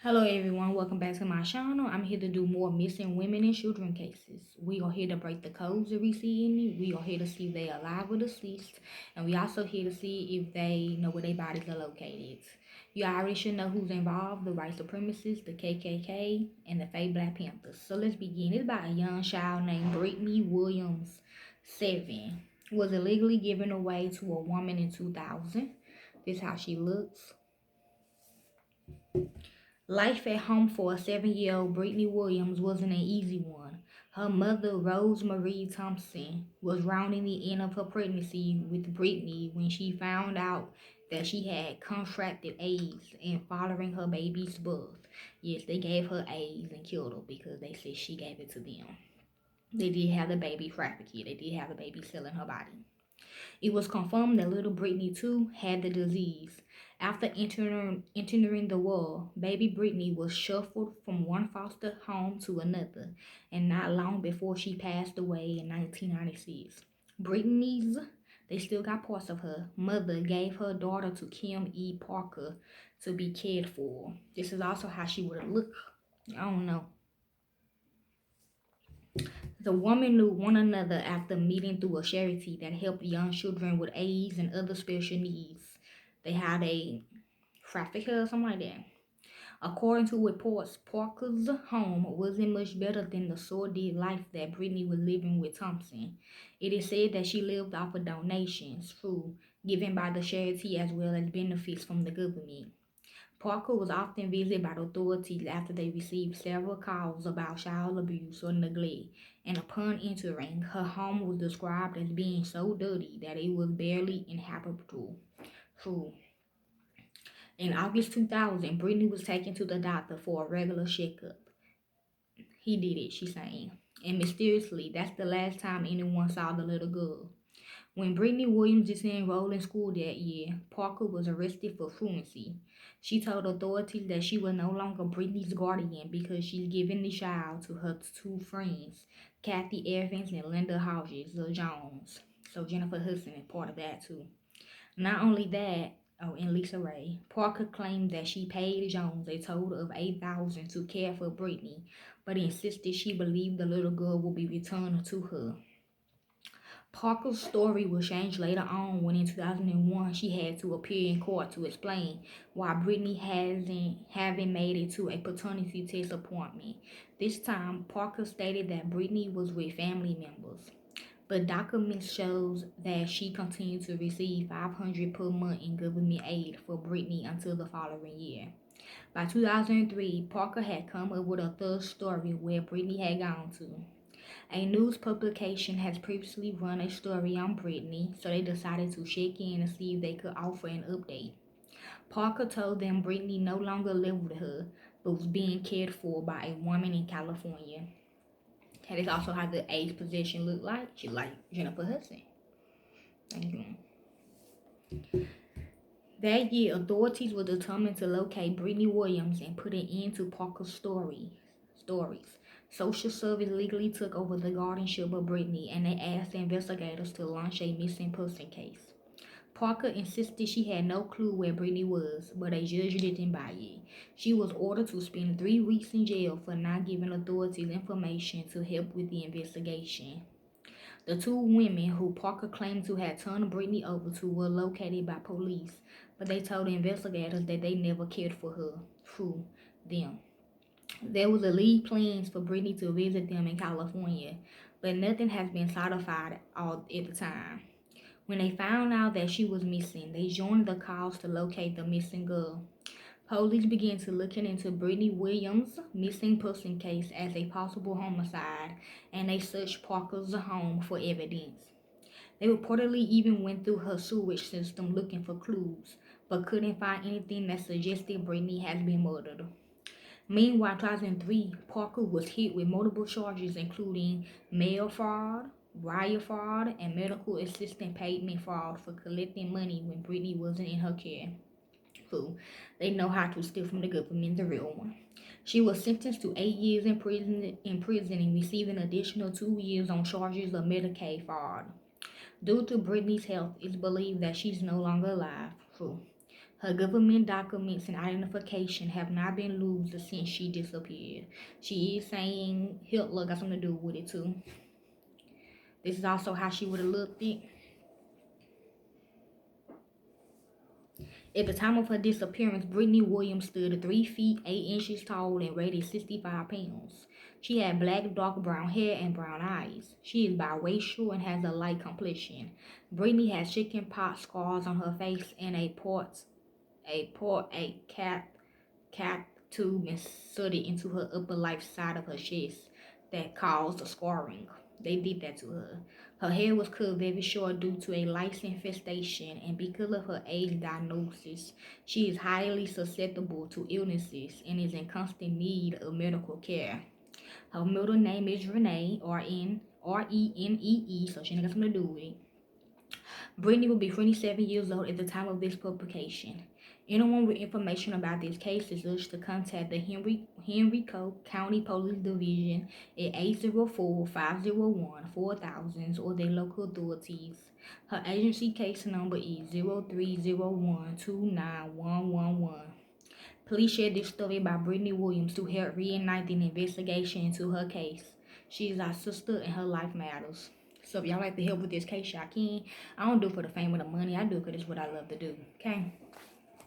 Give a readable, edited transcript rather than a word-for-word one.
Hello everyone, welcome back to my channel. I'm here to do more missing women and children cases. We are here to break the codes if we see any. We are here to see if they are alive or deceased. And we also here to see if they know where their bodies are located. You already should know who's involved: the white supremacists, the KKK, and the fake Black Panthers. So let's begin. It's about a young child named Brittany Williams, 7. Was illegally given away to a woman in 2000. This is how she looks. Life at home for a 7-year-old Brittany Williams wasn't an easy one. Her mother, Rose Marie Thompson, was rounding the end of her pregnancy with Brittany when she found out that she had contracted AIDS and following her baby's birth. Yes, they gave her AIDS and killed her because they said she gave it to them. They did have the baby trafficked. They did have the baby selling her body. It was confirmed that little Brittany too had the disease. After entering the world, baby Brittany was shuffled from one foster home to another, and not long before she passed away in 1996. Brittany's, they still got parts of her, mother gave her daughter to Kim E. Parker to be cared for. This is also how she would have looked. I don't know. The women knew one another after meeting through a charity that helped young children with AIDS and other special needs. They had a trafficker or something like that. According to reports, Parker's home wasn't much better than the sordid life that Brittany was living with Thompson. It is said that she lived off of donations, food given by the charity, as well as benefits from the government. Parker was often visited by the authorities after they received several calls about child abuse or neglect, and upon entering, her home was described as being so dirty that it was barely inhabitable. True. In August 2000, Brittany was taken to the doctor for a regular checkup. He did it, she's saying. And mysteriously, that's the last time anyone saw the little girl. When Brittany Williams enrolled in school that year, Parker was arrested for truancy. She told authorities that she was no longer Brittany's guardian because she'd given the child to her two friends, Kathy Evans and Linda Hodges Jones. So Jennifer Hudson is part of that too. Not only that, and Lisa Ray, Parker claimed that she paid Jones a total of $8,000 to care for Brittany, but insisted she believed the little girl would be returned to her. Parker's story was changed later on when in 2001 she had to appear in court to explain why Brittany haven't made it to a paternity test appointment. This time, Parker stated that Brittany was with family members, but documents shows that she continued to receive $500 per month in government aid for Brittany until the following year. By 2003, Parker had come up with a third story where Brittany had gone to. A news publication has previously run a story on Brittany, so they decided to check in and see if they could offer an update. Parker told them Brittany no longer lived with her, but was being cared for by a woman in California. That is also how the age position looked like. She like Jennifer Hudson. Thank you. That year, authorities were determined to locate Brittany Williams and put an end to Parker's stories. Social Service legally took over the guardianship of Brittany, and they asked investigators to launch a missing person case. Parker insisted she had no clue where Brittany was, but a judge didn't buy it. She was ordered to spend 3 weeks in jail for not giving authorities information to help with the investigation. The two women who Parker claimed to have turned Brittany over to were located by police, but they told investigators that they never cared for her through them. There was a lead plans for Brittany to visit them in California, but nothing has been solidified at the time. When they found out that she was missing, they joined the calls to locate the missing girl. Police began to look into Brittany Williams' missing person case as a possible homicide, and they searched Parker's home for evidence. They reportedly even went through her sewage system looking for clues, but couldn't find anything that suggested Brittany had been murdered. Meanwhile, in 2003, Parker was hit with multiple charges including mail fraud, wire fraud, and medical assistant payment fraud for collecting money when Brittany wasn't in her care. So they know how to steal from the government, the real one. She was sentenced to 8 years in prison and receiving an additional 2 years on charges of Medicaid fraud. Due to Brittany's health, it's believed that she's no longer alive. Her government documents and identification have not been loosed since she disappeared. She is saying Hitler got something to do with it too. This is also how she would have looked it. At the time of her disappearance, Brittany Williams stood 3 feet 8 inches tall and weighed 65 pounds. She had black, dark brown hair and brown eyes. She is biracial and has a light complexion. Brittany has chicken pox scars on her face and a cat tube inserted into her upper left side of her chest that caused the scarring. They did that to her. Her hair was cut very short due to a lice infestation, and because of her age diagnosis, she is highly susceptible to illnesses and is in constant need of medical care. Her middle name is Renee, Renee, so she ain't got something to do with it. Brittany will be 27 years old at the time of this publication. Anyone with information about this case is urged to contact the Henrico County Police Division at 804-501-4000 or their local authorities. Her agency case number is 0301291111. Please share this story by Brittany Williams to help reignite an investigation into her case. She is our sister and her life matters. So if y'all like to help with this case, y'all can. I don't do it for the fame or the money. I do it because it's what I love to do. Okay?